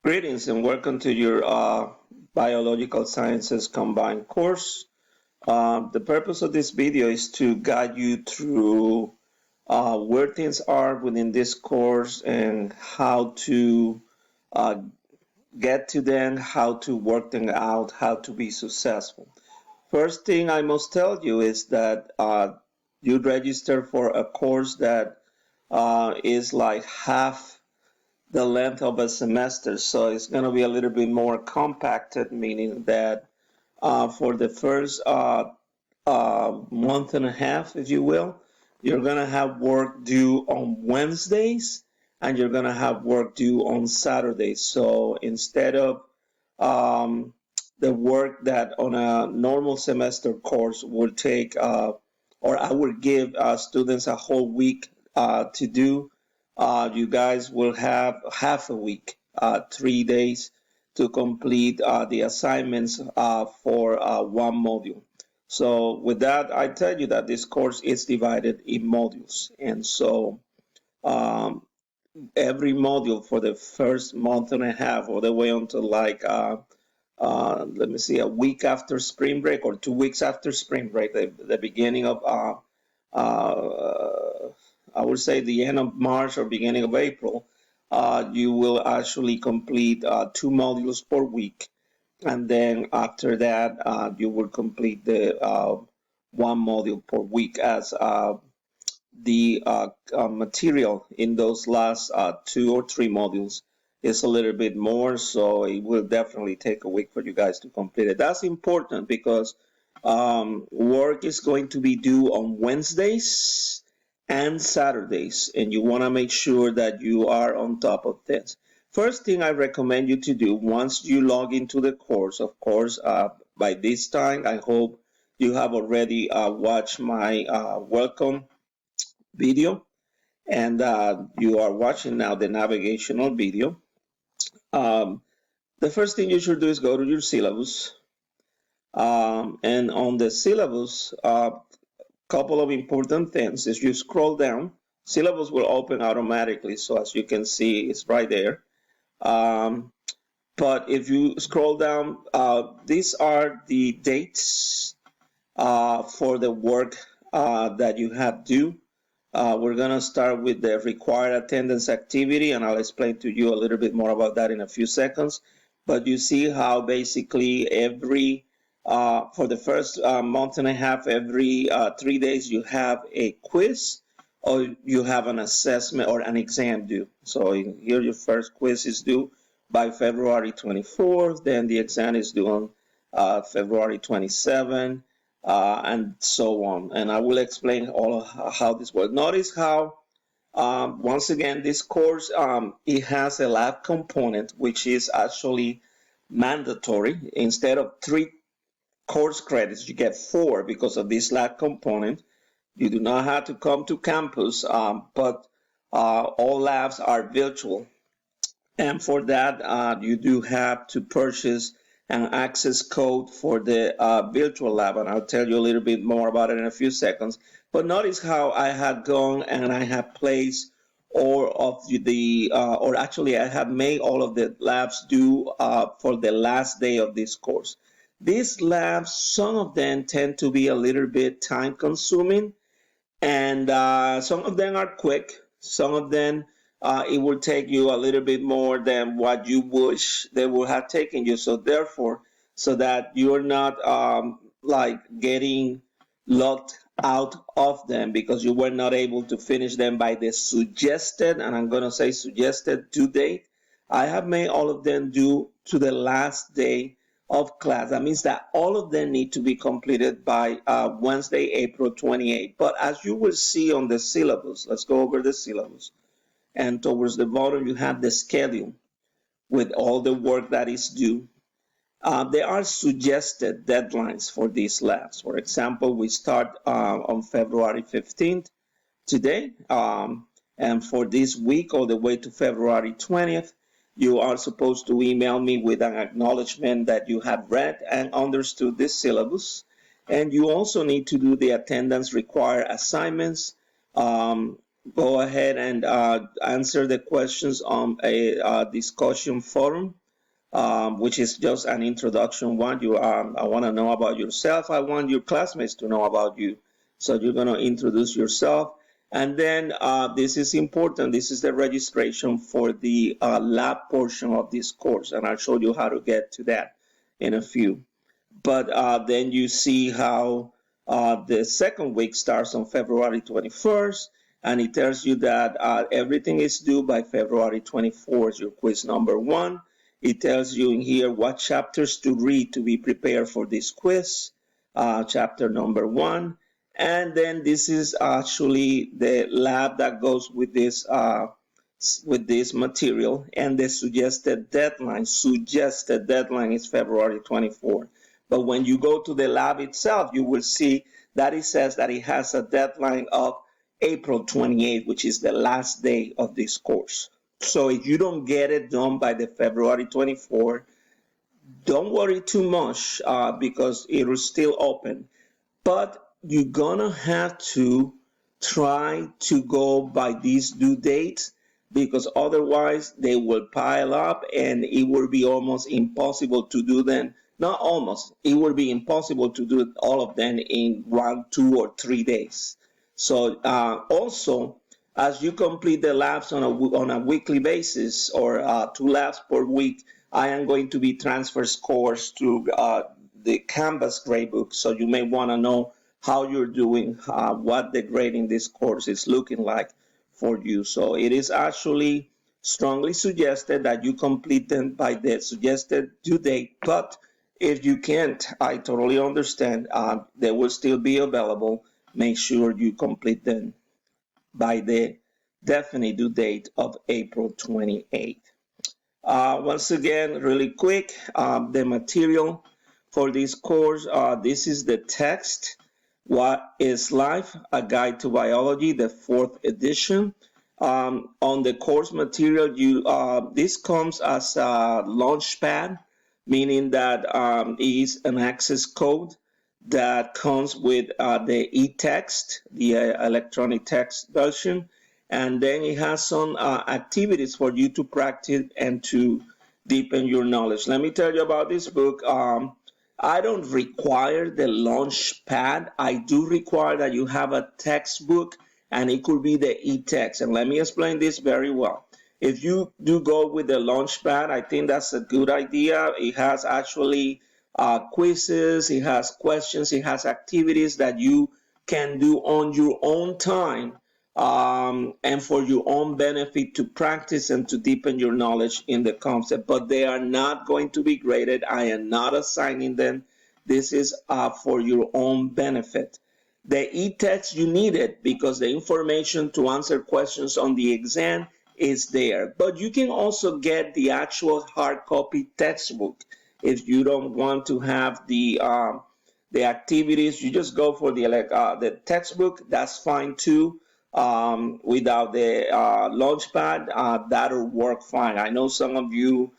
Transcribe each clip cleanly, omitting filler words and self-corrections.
Greetings and welcome to your Biological Sciences Combined course. The purpose of this video is to guide you through where things are within this course and how to uh, get to them, how to work them out, how to be successful. First thing I must tell you is that you register for a course that is like half the length of a semester, so it's going to be a little bit more compacted, meaning that for the first month and a half, if you will, you're going to have work due on Wednesdays and you're going to have work due on Saturdays. So instead of um, the work that on a normal semester course would take, or I would give students a whole week to do, you guys will have half a week, 3 days to complete the assignments for one module. So with that, I tell you that this course is divided in modules. And so um, every module for the first month and a half all the way until like let me see, a week after spring break or 2 weeks after spring break, the beginning of I would say the end of March or beginning of April, you will actually complete two modules per week, and then after that you will complete the one module per week, as the material in those last 2 or 3 modules is a little bit more, so it will definitely take a week for you guys to complete it. That's important because work is going to be due on Wednesdays and Saturdays, and you want to make sure that you are on top of this. First thing I recommend you to do once you log into the course, of course, by this time, I hope you have already watched my welcome video, and you are watching now the navigational video. Um, the first thing you should do is go to your syllabus. And on the syllabus, a couple of important things. As you scroll down, syllabus will open automatically. So as you can see, it's right there. Um, but if you scroll down, these are the dates for the work that you have due. We're going to start with the required attendance activity, and I'll explain to you a little bit more about that in a few seconds. But you see how basically for the first month and a half, every 3 days, you have a quiz or you have an assessment or an exam due. So here your first quiz is due by February 24th, then the exam is due on February 27th, and so on. And I will explain all of how this works. Notice how, once again, this course, it has a lab component, which is actually mandatory. Instead of 3 course credits, you get 4 because of this lab component. You do not have to come to campus, but all labs are virtual. And for that, you do have to purchase an access code for the virtual lab, and I'll tell you a little bit more about it in a few seconds. But notice how I had gone and I have placed all of or actually I have made all of the labs due for the last day of this course. These labs, some of them tend to be a little bit time consuming, and some of them are quick. Some of them it will take you a little bit more than what you wish they would have taken you. So therefore, so that you're not like getting locked out of them because you were not able to finish them by the suggested, and I'm going to say suggested, due date, I have made all of them due to the last day of class. That means that all of them need to be completed by Wednesday, April 28th. But as you will see on the syllabus, let's go over the syllabus. And towards the bottom, you have the schedule with all the work that is due. There are suggested deadlines for these labs. For example, we start on February 15th today. And for this week, all the way to February 20th, you are supposed to email me with an acknowledgement that you have read and understood this syllabus. And you also need to do the attendance required assignments go ahead and answer the questions on a discussion forum, which is just an introduction one. I want to know about yourself. I want your classmates to know about you. So you're going to introduce yourself. And then this is important. This is the registration for the lab portion of this course. And I'll show you how to get to that in a few. But then you see how the second week starts on February 21st, and it tells you that everything is due by February 24th, your quiz number one. It tells you in here what chapters to read to be prepared for this quiz, chapter number one. And then this is actually the lab that goes with this material, and the suggested deadline is February 24th. But when you go to the lab itself, you will see that it says that it has a deadline of April 28th, which is the last day of this course. So if you don't get it done by the February 24th, don't worry too much because it is still open. But you're gonna have to try to go by these due dates, because otherwise they will pile up and it will be almost impossible to do them. Not almost, it will be impossible to do all of them in 1, 2, or 3 days. So also, as you complete the labs on a weekly basis, or 2 labs per week, I am going to be transfer scores to the Canvas gradebook. So you may want to know how you're doing, what the grade in this course is looking like for you. So it is actually strongly suggested that you complete them by the suggested due date. But if you can't, I totally understand. They will still be available. Make sure you complete them by the definite due date of April 28th. Once again, really quick, the material for this course, this is the text. What is Life? A Guide to Biology, the 4th edition. On the course material, this comes as a launchpad, meaning that it is an access code that comes with the e-text, the electronic text version, and then it has some activities for you to practice and to deepen your knowledge. Let me tell you about this book. I don't require the launch pad. I do require that you have a textbook, and it could be the e-text. And let me explain this very well. If you do go with the launch pad, I think that's a good idea. It has actually quizzes, it has questions, it has activities that you can do on your own time, and for your own benefit, to practice and to deepen your knowledge in the concept. But they are not going to be graded. I am not assigning them. This is for your own benefit. The e-text, you need it because the information to answer questions on the exam is there. But you can also get the actual hard copy textbook. If you don't want to have the activities, you just go for the textbook. That's fine too. Without the launchpad, that'll work fine. I know some of you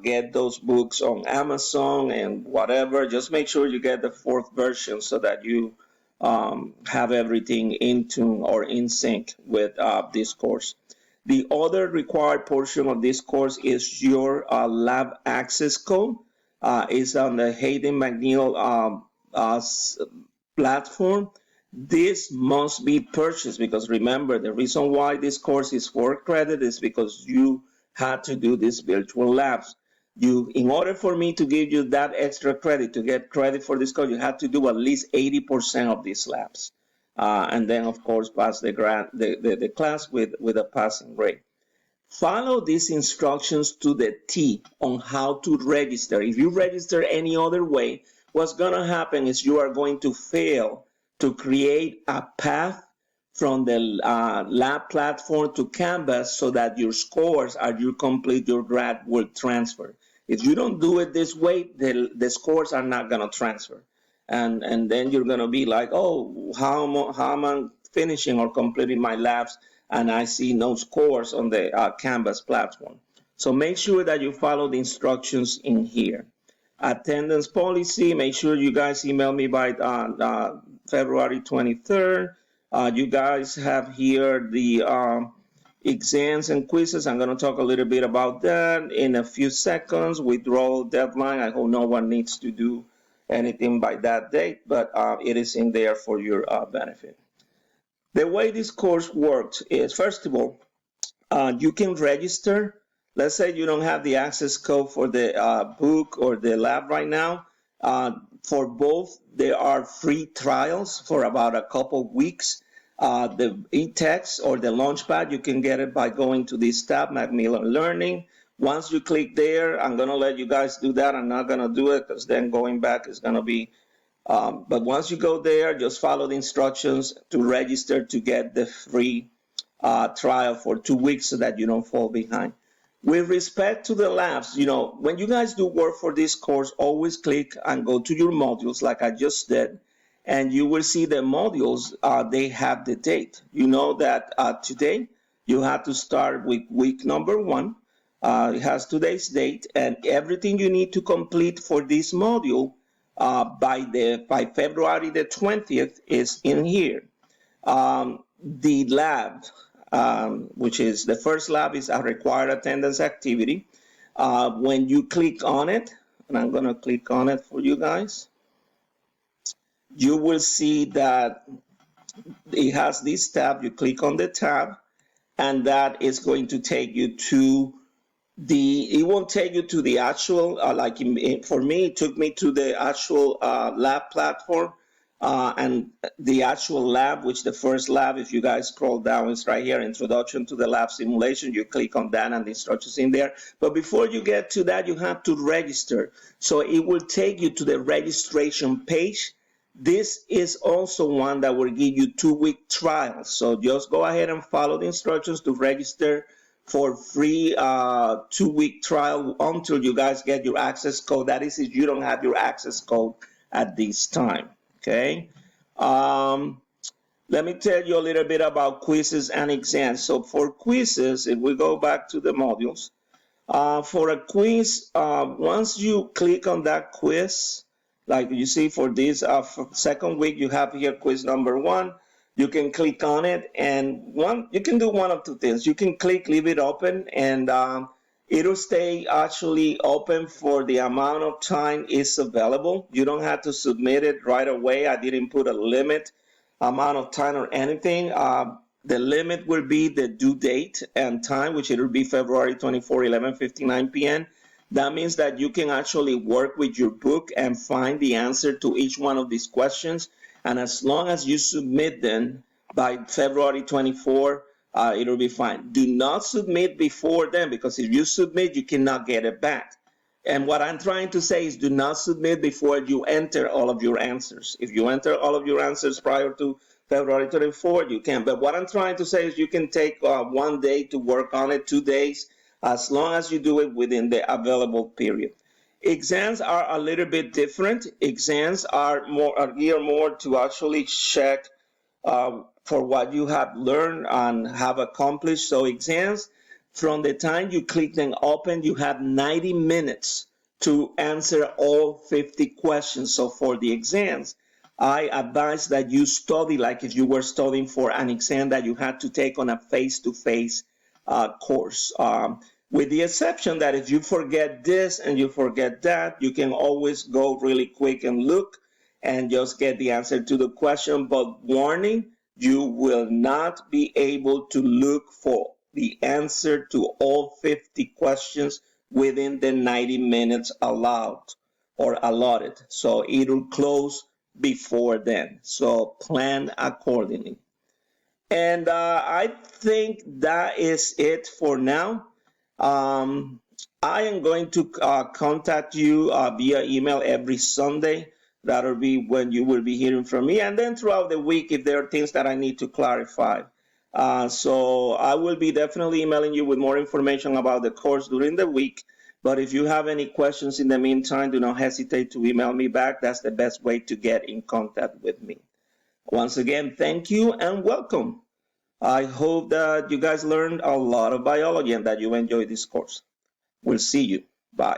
get those books on Amazon and whatever. Just make sure you get the 4th version so that you have everything in tune or in sync with this course. The other required portion of this course is your lab access code. It's on the Hayden McNeil platform. This must be purchased because remember, the reason why this course is 4 credit is because you had to do these virtual labs. In order for me to give you that extra credit, to get credit for this course, you have to do at least 80% of these labs. And then, of course, pass the class with a passing grade. Follow these instructions to the T on how to register. If you register any other way, what's going to happen is you are going to fail to create a path from the lab platform to Canvas so that your scores as you complete your grad will transfer. If you don't do it this way, the scores are not going to transfer. And then you're going to be like, oh, how am I finishing or completing my labs and I see no scores on the Canvas platform. So make sure that you follow the instructions in here. Attendance policy, make sure you guys email me by February 23rd. You guys have here the exams and quizzes. I'm going to talk a little bit about that in a few seconds. Withdrawal deadline. I hope no one needs to do anything by that date, but it is in there for your benefit. The way this course works is, first of all, you can register. Let's say you don't have the access code for the book or the lab right now. For both, there are free trials for about a couple weeks. The e-text or the Launchpad, you can get it by going to this tab, Macmillan Learning. Once you click there, I'm going to let you guys do that. I'm not going to do it because then going back is going to be, but once you go there, just follow the instructions to register to get the free trial for 2 weeks so that you don't fall behind. With respect to the labs, when you guys do work for this course, always click and go to your modules like I just did, and you will see the modules, they have the date. You know that today you have to start with week number 1. It has today's date, and everything you need to complete for this module by February the 20th is in here. The lab, which is the first lab, is a required attendance activity. When you click on it, and I'm going to click on it for you guys, you will see that it has this tab. You click on the tab, and that is going to take you to it won't take you to the actual, for me, it took me to the actual lab platform. And the actual lab, which the first lab, if you guys scroll down, is right here, Introduction to the Lab Simulation. You click on that and the instructions in there. But before you get to that, you have to register. So it will take you to the registration page. This is also one that will give you 2-week trials. So just go ahead and follow the instructions to register for free 2-week trial until you guys get your access code. That is if you don't have your access code at this time. Okay, let me tell you a little bit about quizzes and exams. So for quizzes, if we go back to the modules, for a quiz, once you click on that quiz, like you see for this second week, you have here quiz number 1. You can click on it, and you can do one of two things. You can click, leave it open, and it'll stay actually open for the amount of time it's available. You don't have to submit it right away. I didn't put a limit amount of time or anything. The limit will be the due date and time, which it will be February 24, 11:59 p.m. That means that you can actually work with your book and find the answer to each one of these questions. And as long as you submit them by February 24, it'll be fine. Do not submit before then, because if you submit, you cannot get it back. And what I'm trying to say is do not submit before you enter all of your answers. If you enter all of your answers prior to February 24, you can. But what I'm trying to say is you can take 1 day to work on it, 2 days, as long as you do it within the available period. Exams are a little bit different. Exams are geared more to actually check for what you have learned and have accomplished. So exams, from the time you click them open, you have 90 minutes to answer all 50 questions. So for the exams, I advise that you study like if you were studying for an exam that you had to take on a face-to-face course. With the exception that if you forget this and you forget that, you can always go really quick and look and just get the answer to the question. But warning, you will not be able to look for the answer to all 50 questions within the 90 minutes allowed or allotted. So it'll close before then. So plan accordingly. And I think that is it for now. I am going to contact you via email every Sunday. That'll be when you will be hearing from me. And then throughout the week, if there are things that I need to clarify. So I will be definitely emailing you with more information about the course during the week. But if you have any questions in the meantime, do not hesitate to email me back. That's the best way to get in contact with me. Once again, thank you and welcome. I hope that you guys learned a lot of biology and that you enjoyed this course. We'll see you. Bye.